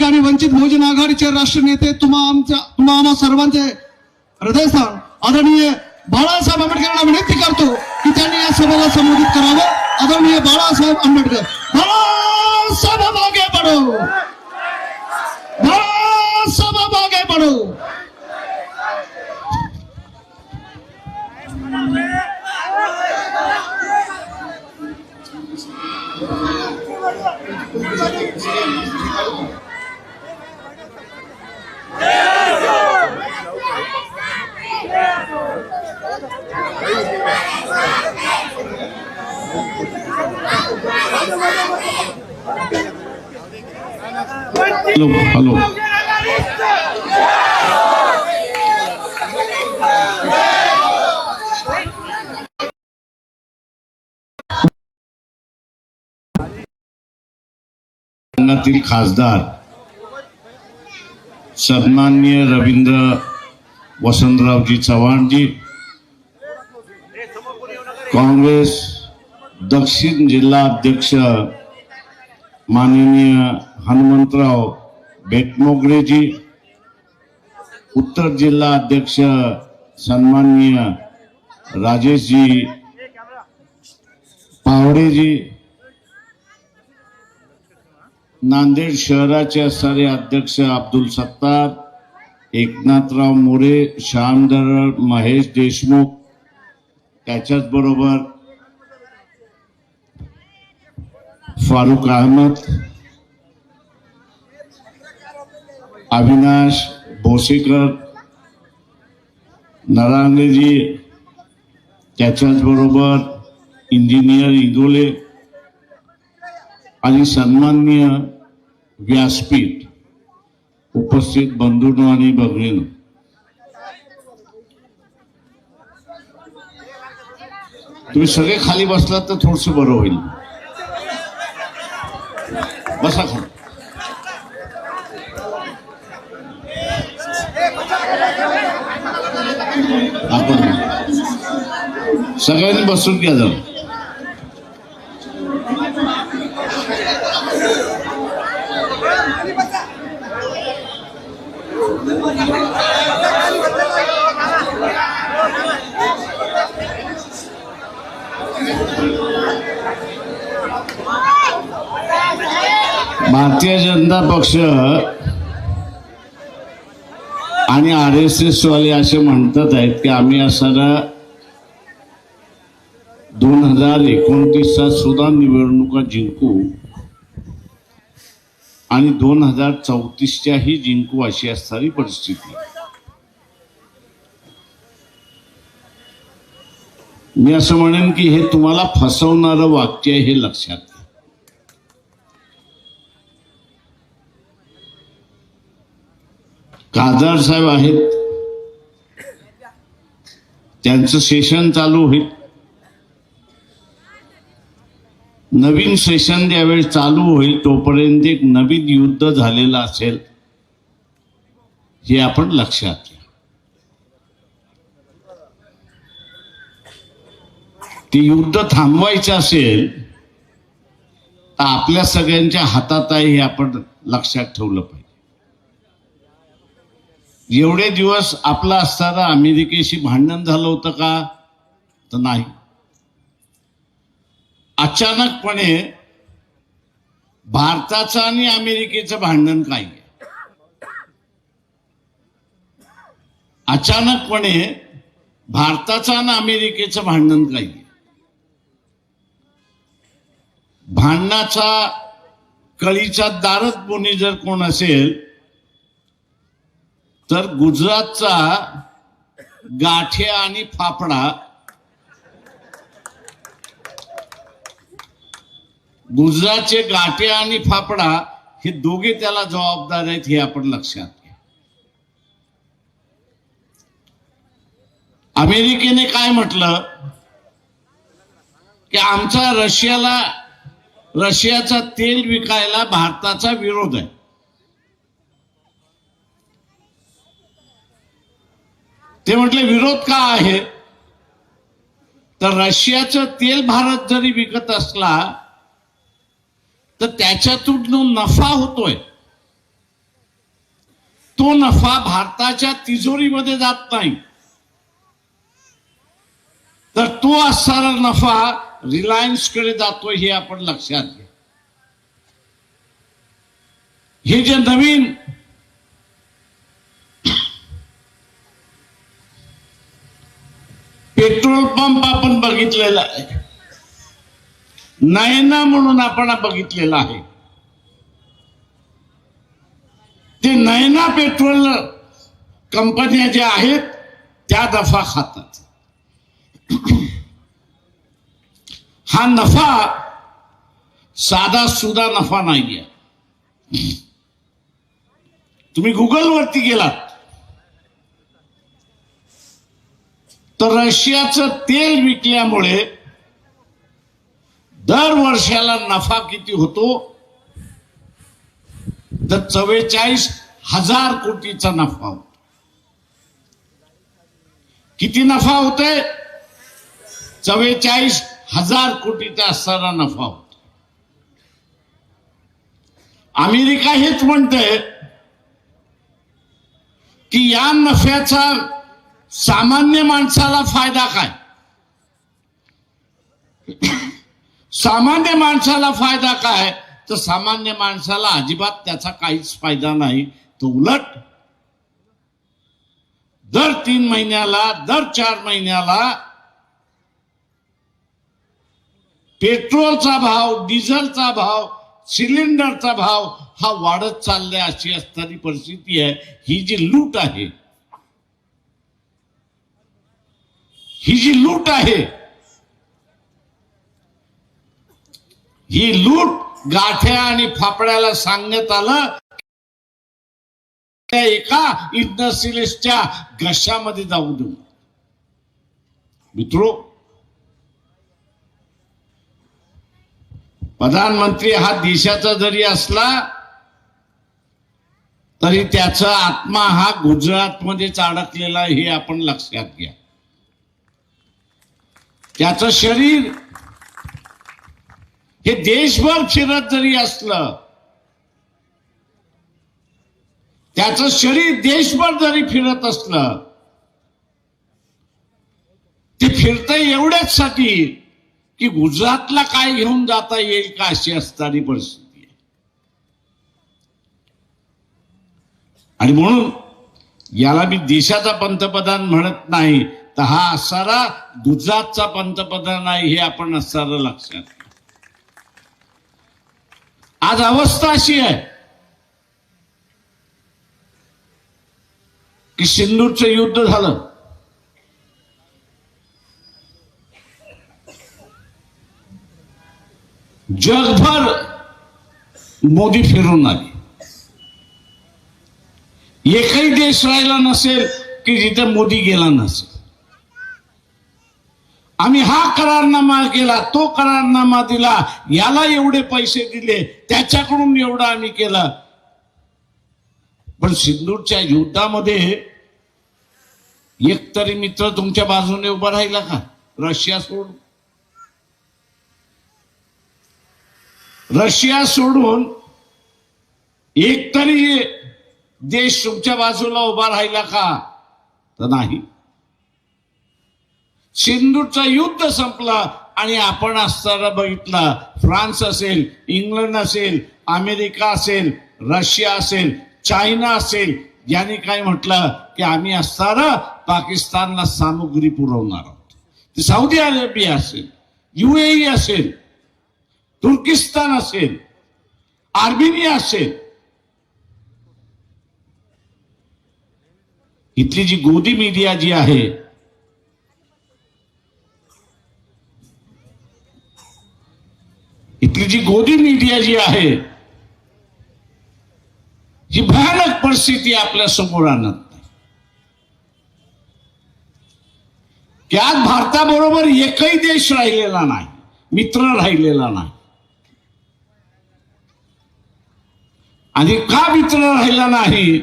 ठिकाणी वंचित बहुजन आघाडीचे राष्ट्रीय नेते तुम्हा आम्हा सर्वांचे हृदयस्थान आदरणीय बाळासाहेब आंबेडकरांना विनंती करतो की त्यांनी या सभेला संबोधित करावं। आदरणीय बाळासाहेब आंबेडकर, बाळासाहेब आगे बढ़ो, बाळासाहेब आगे बढ़ो। हेलो तील खासदार सन्माननीय रवींद्र वसंतरावजी चव्हाणजी, कांग्रेस दक्षिण जिल्हा अध्यक्ष माननीय हनुमंतराव बेटमोगरेजी, उत्तर जिल्हा अध्यक्ष सन्माननीय राजेशजी पावडेजी, नांदेड शहराचे असणारे अध्यक्ष अब्दुल सत्तार, एकनाथराव मोरे, श्यामधर महेश देशमुख, त्याच्याच बरोबर फारुक अहमद, अविनाश भोसेकर, नरांगेजी, त्याच्याच बरोबर इंजिनियर इंगोले आणि सन्माननीय व्यासपीठ उपस्थित बंधूंनो आणि भगिनींनो, तुम्ही सगळे खाली बसलात तर थोडस बरं होईल। बसा खाली। आपण सगळ्यांनी बसून घ्या जरा। भारतीय जनता पक्ष आणि RSS वाले असे म्हणतात आहेत की आम्ही असणारा 2029 सुद्धा निवडणुका जिंकू आणि 2034 जिंकू अशी असणारी परिस्थिती। मी असं म्हणेन की हे तुम्हाला फसवणारं वाक्य आहे, हे लक्षात घ्या। खासदार साहेब आहेत, त्यांचं सेशन चालू होईल, नवीन सेशन ज्यावेळी चालू होईल तोपर्यंत एक नवीन युद्ध झालेलं असेल, हे आपण लक्षात घ्या। ते युद्ध थांबवायचं असेल तर आपल्या सगळ्यांच्या हातात आहे, हे आपण लक्षात ठेवलं पाहिजे। एवढे दिवस आपला असताना अमेरिकेशी भांडण झालं होतं का? तर नाही। अचानकपणे भारताचं आणि अमेरिकेचं भांडण काय आहे? अचानकपणे भारताचं आणि अमेरिकेचं भांडण काय आहे? भांडणाचा कळीचा दारच कोणी जर कोण असेल तर गुजरातचा गाठ्या आणि फाफडा, गुजरातचे गाठ्या आणि फाफडा हे दोघे त्याला जबाबदार आहेत, हे आपण लक्षात घ्या। अमेरिकेने काय म्हटलं की आमचा रशियाचा तेल विकायला भारताचा विरोध आहे। ते म्हटले विरोध का आहे? तर रशियाचं तेल भारत जरी विकत असला तर त्याच्यातून नफा होतोय, तो नफा भारताच्या तिजोरीमध्ये जात नाही, तर तो असणारा नफा रिलायन्सकडे जातो हे आपण लक्षात घ्या. हे जे नवीन पेट्रोल पंप आपण बघितलेला आहे, नयना म्हणून आपण बघितलेला आहे, ते नयना पेट्रोल कंपन्या ज्या आहेत त्या नफा खातात. हा नफा साधा सुधा नफा नाहीये. तुम्ही गुगल वरती गेलात तर रशियाचं तेल विकल्यामुळे दर वर्षाला नफा किती होतो, तर 44,000 कोटीचा नफा होतो. किती नफा होतोय? 44,000 कोटीचा असणारा नफा होतो. अमेरिका हेच म्हणते की या नफ्याचा सामान्य माणसाला फायदा काय? सामान्य माणसाला फायदा काय? तर सामान्य माणसाला अजिबात त्याचा काहीच फायदा नाही. तो उलट दर 3 महिन्याला, दर 4 महिन्याला पेट्रोलचा भाव, डिझेलचा भाव, सिलेंडरचा भाव हा वाढत चाललाय. अशी असणारी परिस्थिती आहे. ही जी लूट आहे, ही जी लूट आहे, ही लूट गाठ्या आणि फापड्याला सांगण्यात आलं त्या एका इंडस्ट्रियलिस्टच्या घशामध्ये जाऊ देऊ. मित्रो, प्रधानमंत्री हा देशाचा जरी असला तरी त्याचा आत्मा हा गुजरातमध्येच अडकलेला हे आपण लक्षात घ्या. त्याचं शरीर हे देशभर फिरत जरी असलं, त्याचं शरीर देशभर जरी फिरत असलं, ते फिरतंय एवढ्याच साठी की गुजरातला काय घेऊन जाता येईल का, अशी असणारी परिस्थिती आहे. आणि म्हणून याला मी देशाचा पंतप्रधान म्हणत नाही, तर हा असणारा गुजरातचा पंतप्रधान आहे हे आपण असणारं लक्षात घ्या. आज अवस्था अशी आहे की सिंदूरचं युद्ध झालं, जगभर मोदी फिरून आले. एकही देश राहिला नसेल की जिथे मोदी गेला नसेल. आम्ही हा करारनामा केला, तो करारनामा दिला, याला एवढे पैसे दिले, त्याच्याकडून एवढं आम्ही केलं. पण सिंदूरच्या युद्धामध्ये एक तरी मित्र तुमच्या बाजूने उभा राहिला का? रशिया सोडून, रशिया सोडून एक तरी देश तुमच्या बाजूला उभा राहिला का? तर नाही. सिंधूचं युद्ध संपलं आणि आपण असताना बघितलं, फ्रान्स असेल, इंग्लंड असेल, अमेरिका असेल, रशिया असेल, चायना असेल, यांनी काय म्हटलं की आम्ही असताना पाकिस्तानला सामुग्री पुरवणार आहोत. ते सौदी अरेबिया असेल, UAE असेल, तुर्किस्तान असेल, आर्मेनिया असेल, इथली जी गोदी मीडिया जी आहे, इथली जी गोदी मीडिया जी आहे, ही भयानक परिस्थिती आपल्या समोर आणत नाही की आज भारताबरोबर एकही देश राहिलेला नाही, मित्र राहिलेला नाही. आणि का मित्र राहिला नाही?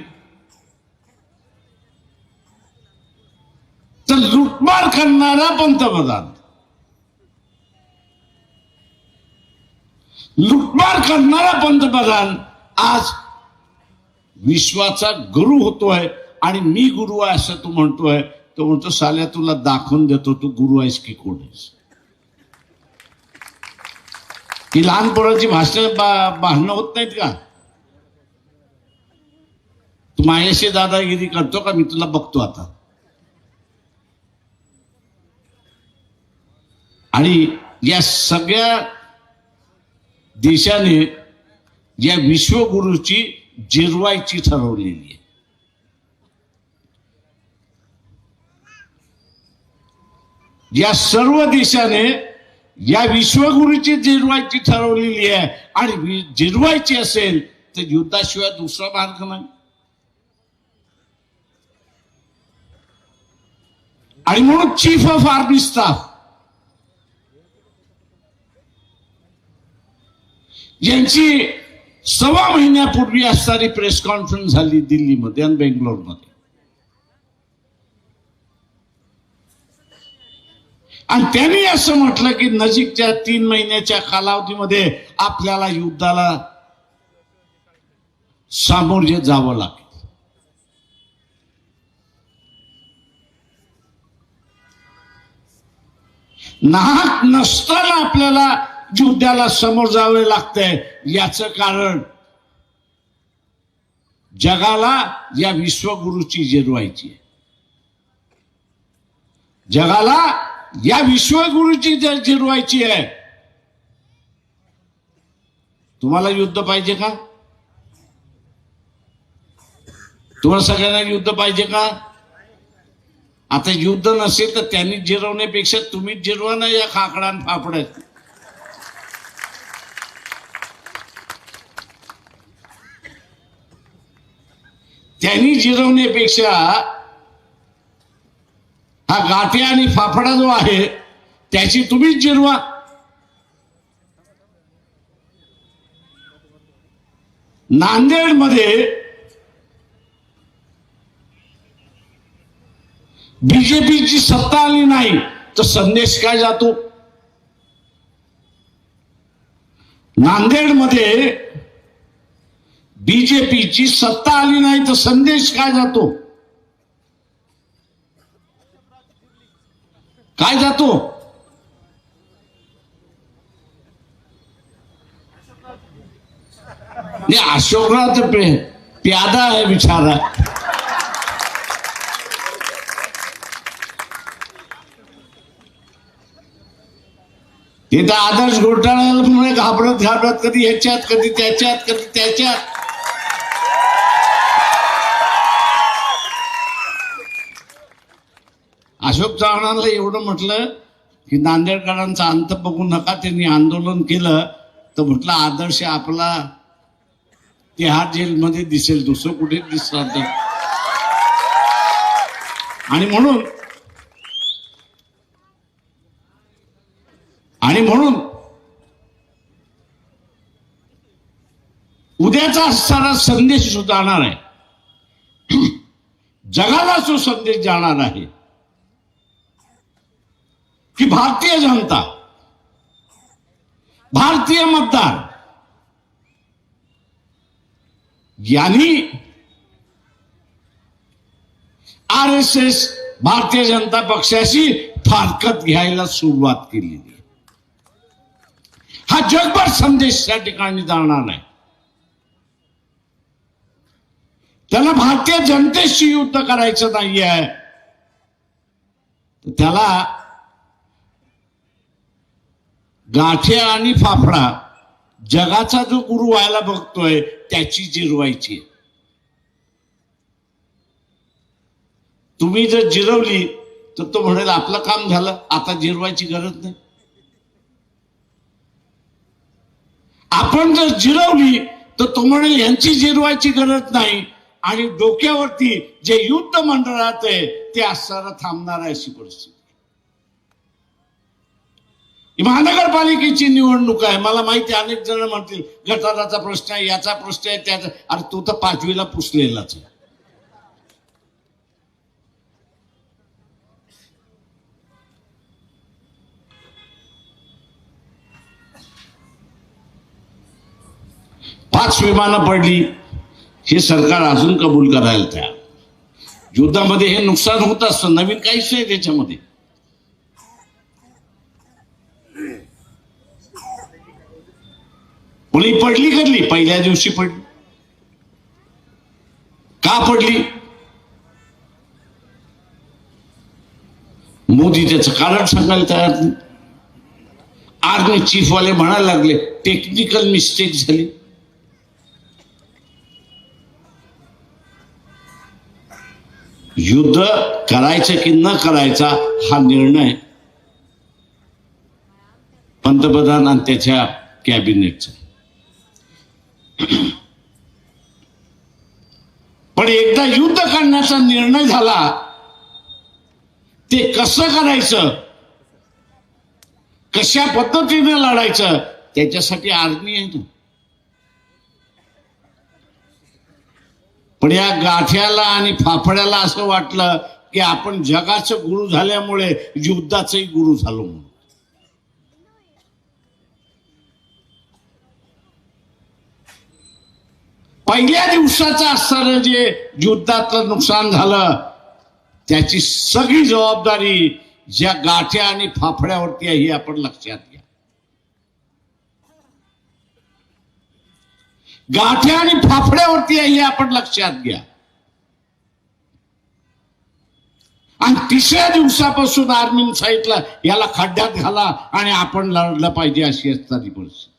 तर लुटमार करणारा पंतप्रधान, लुटमार करणारा पंतप्रधान आज विश्वाचा गुरु होतोय आणि मी गुरु आहे असं तू म्हणतोय. तो म्हणतो साल्या तुला दाखवून देतो तू गुरु आहेस की कोण आहेस. ही लहान पोरांची भांडणं होत नाहीत का? तू माझ्याशी दादागिरी करतो का? मी तुला बघतो आता. आणि या सगळ्या देशाने या विश्वगुरूची जिरवायची ठरवलेली आहे. या सर्व देशाने या विश्वगुरूची जिरवायची ठरवलेली आहे. आणि जिरवायची असेल तर युद्धाशिवाय दुसरा मार्ग नाही. आणि म्हणून चीफ ऑफ आर्मी स्टाफ यांची 6 महिन्यापूर्वी असणारी प्रेस कॉन्फरन्स झाली दिल्लीमध्ये आणि बेंगलोरमध्ये. आणि त्यांनी असं म्हटलं की नजीकच्या 3 महिन्याच्या कालावधीमध्ये आपल्याला युद्धाला सामोरे जावं लागेल. नाहक नसताना आपल्याला युद्धाला समोर जावे लागतंय. याचं कारण जगाला या विश्वगुरूची जिरवायची आहे. जगाला या विश्वगुरूची जिरवायची आहे. तुम्हाला युद्ध पाहिजे का? तुम्हाला सगळ्यांना युद्ध पाहिजे का? आता युद्ध नसेल तर त्यांनी जिरवण्यापेक्षा तुम्हीच जिरवा ना या खाकडा आणि फाफड्यात. त्यांनी जिरवण्यापेक्षा हा गाठ्या आणि फाफडा जो आहे त्याची तुम्हीच जिरवा. नांदेडमध्ये बीजेपीची सत्ता आली नाही तर संदेश काय जातो? नांदेडमध्ये बीजेपीची सत्ता आली नाही तर संदेश काय जातो? काय जातो? अशोकराव तर प्यादा आहे बिचारा. ते तर आदर्श घोटाळ्यामुळे घाबरत कधी ह्याच्यात कधी त्याच्यात कधी त्याच्यात. अशोक चव्हाणांना एवढं म्हटलं की नांदेडकरांचा अंत बघू नका. त्यांनी आंदोलन केलं तर म्हटलं आदर्श आपला तिहार जेलमध्ये दिसेल, दुसरं कुठे दिसणार नाही. आणि म्हणून उद्याचा असणारा संदेश जाणार आहे. जगाला जो संदेश जाणार आहे की भारतीय जनता, भारतीय मतदार यांनी RSS भारतीय जनता पक्षाशी फारकत घ्यायला सुरुवात केलेली. हा जगभर संदेश त्या ठिकाणी जाणार नाही. त्याला भारतीय जनतेशी युद्ध करायचं नाहीये. त्याला गाठ्या आणि फाफडा जगाचा जो गुरु व्हायला बघतोय त्याची जिरवायची. तुम्ही जर जिरवली तर तो म्हणेल आपलं काम झालं, आता जिरवायची गरज नाही. आपण जर जिरवली तर तो म्हणेल यांची जिरवायची गरज नाही. आणि डोक्यावरती जे युद्ध मंडळात आहे ते असणारा थांबणार आहे अशी परिस्थिती. महानगरपालिकेची निवडणूक आहे. मला माहिती आहे अनेक जण म्हणतील गटाराचा प्रश्न आहे, याचा प्रश्न आहे, त्याचा. अरे तू तर 5वीला पुसलेलाच आहे. पाच विमानं पडली. हे सरकार अजून कबूल करायला तयार. युद्धामध्ये हे नुकसान होत असतं, नवीन काहीच नाही त्याच्यामध्ये. कोणी पडली करली, पहिल्या दिवशी पडली. का पडली? मोदी त्याचं कारण सांगायला तयार नाही. आर्मी चीफ वाले म्हणायला लागले टेक्निकल मिस्टेक झाली. युद्ध करायचं की न करायचा हा निर्णय पंतप्रधान आणि त्याच्या कॅबिनेटचा. पण एकदा युद्ध करण्याचा निर्णय झाला, ते कसं करायचं, कशा पद्धतीने लढायचं, त्याच्यासाठी आर्मी आहे ना. पण या गाठ्याला आणि फाफड्याला असं वाटलं की आपण जगाचं गुरु झाल्यामुळे युद्धाचंही गुरु झालो म्हणून. पहिल्या दिवसाचं असताना जे युद्धातलं नुकसान झालं त्याची सगळी जबाबदारी ज्या गाठ्या आणि फाफड्यावरती आहे हे आपण लक्षात घ्या. गाठ्या आणि फाफड्यावरती आहे हे आपण लक्षात घ्या. आणि तिसऱ्या दिवसापासून आर्मीने सांगितलं याला खड्ड्यात घाला आणि आपण लढलं पाहिजे, अशी असणारी परिस्थिती.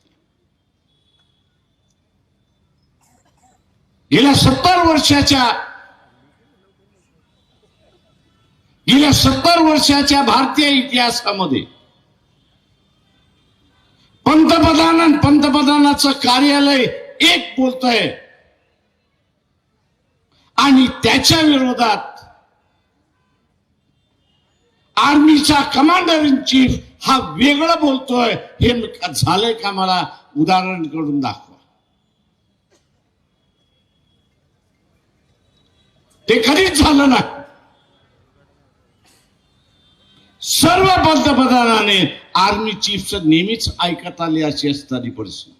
गेल्या 70 वर्षाच्या भारतीय इतिहासामध्ये पंतप्रधानाचं कार्यालय एक बोलतंय आणि त्याच्या विरोधात आर्मीचा कमांडर इन चीफ हा वेगळं बोलतोय. हे झालंय का? मला उदाहरण करून दाखवा. ते कधीच झालं नाही. सर्व पंतप्रधानाने आर्मी चीफचं नेहमीच ऐकत आले, अशी असणारी परिस्थिती.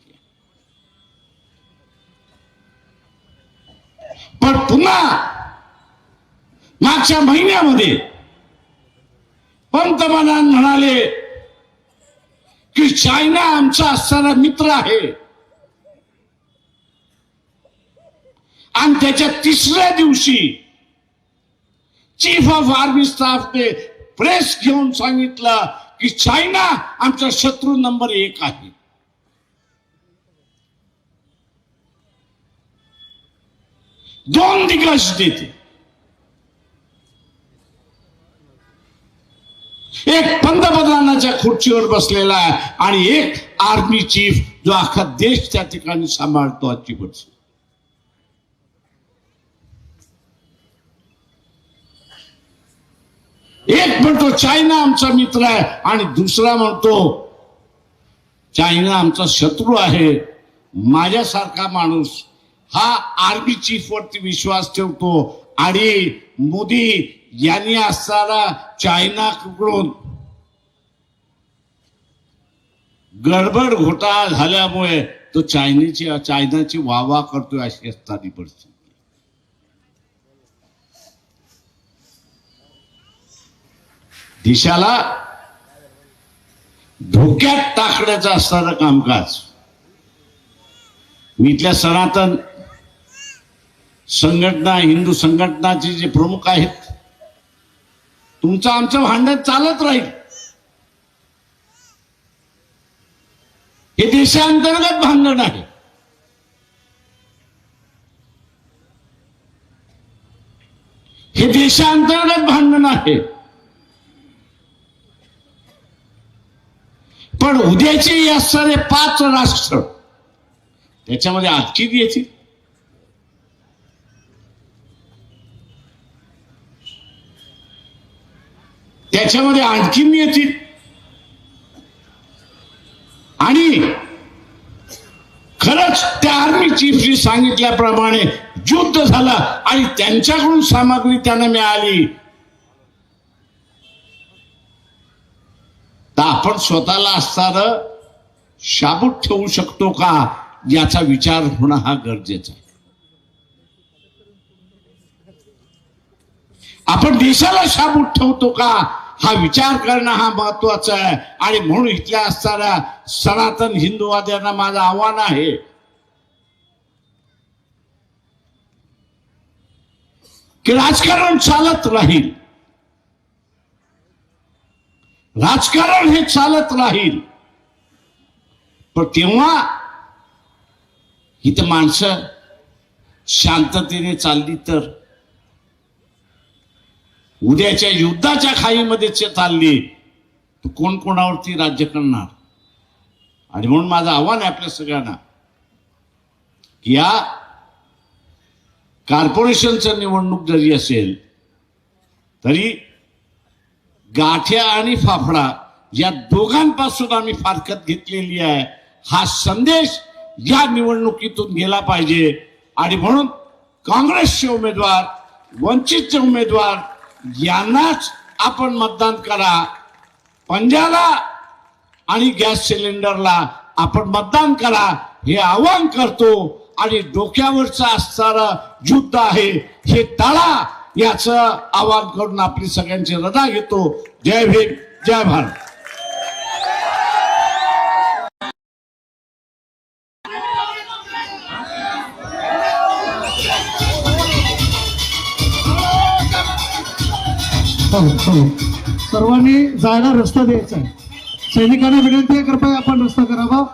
पण पुन्हा मागच्या महिन्यामध्ये पंतप्रधान म्हणाले की चायना आमचा असणारा मित्र आहे. आणि त्याच्या तिसऱ्या दिवशी चीफ ऑफ आर्मी स्टाफने प्रेस घेऊन सांगितलं की चायना आमचा शत्रू नंबर 1 आहे. दोन दिग्गज देते, एक पंतप्रधानाच्या खुर्चीवर बसलेला आहे आणि एक आर्मी चीफ जो अख्खा देश त्या ठिकाणी सांभाळतो. आजची परिस्थिती एक म्हणतो चायना आमचा मित्र आहे आणि दुसरा म्हणतो चायना आमचा शत्रू आहे. माझ्यासारखा माणूस हा आर्मी चीफ वरती विश्वास ठेवतो आणि मोदी यांनी असणारा चायनाकडून गडबड घोटाळा झाल्यामुळे तो चायनाची वाहवा करतोय, अशी असणारी परिस्थिती. देशाला धोक्यात टाकण्याचं असणारं कामकाज. मी इथल्या सनातन संघटना, हिंदू संघटनाचे जे प्रमुख आहेत, तुमचं आमचं भांडण चालत राहील. हे देशांतर्गत भांडण आहे. हे देशांतर्गत भांडण आहे. पण उद्याचे असणारे 5 राष्ट्र त्याच्यामध्ये आणखी येतील. त्याच्यामध्ये आणखीन येतील आणि खरंच त्या आर्मी चीफनी सांगितल्याप्रमाणे युद्ध झालं आणि त्यांच्याकडून सामग्री त्यांना मिळाली, तर आपण स्वतःला असणारं शाबूत ठेवू शकतो का, याचा विचार होणं हा गरजेचा आहे. आपण देशाला शाबूत ठेवतो का हा विचार करणं हा महत्वाचा आहे. आणि म्हणून इथल्या असणाऱ्या सनातन हिंदूवाद्यांना माझं आव्हान आहे, की राजकारण चालत राहील, राजकारण हे चालत राहील, पण तेव्हा इथं माणसं शांततेने चालली तर. उद्याच्या युद्धाच्या खाईमध्ये चालली तर कोण कोणावरती राज्य करणार. आणि म्हणून माझं आव्हान आहे आपल्या सगळ्यांना, की या कॉर्पोरेशनचं निवडणूक जरी असेल तरी गाठ्या आणि फाफडा या दोघांपासून आम्ही फारकत घेतलेली आहे. हा संदेश या निवडणुकीतून गेला पाहिजे. आणि म्हणून काँग्रेसचे उमेदवार, वंचितचे उमेदवार यांनाच आपण मतदान करा. पंजाला आणि गॅस सिलेंडरला आपण मतदान करा हे आवाहन करतो. आणि डोक्यावरचं असणारं युद्ध आहे हे टाळा याचं आवाहन करून आपली सगळ्यांची रजा घेतो. जय भीम, जय भारत. सर्वांनी जायला रस्ता द्यायचा आहे. सैनिकांना विनंती आहे, कृपया आपण रस्ता करावा.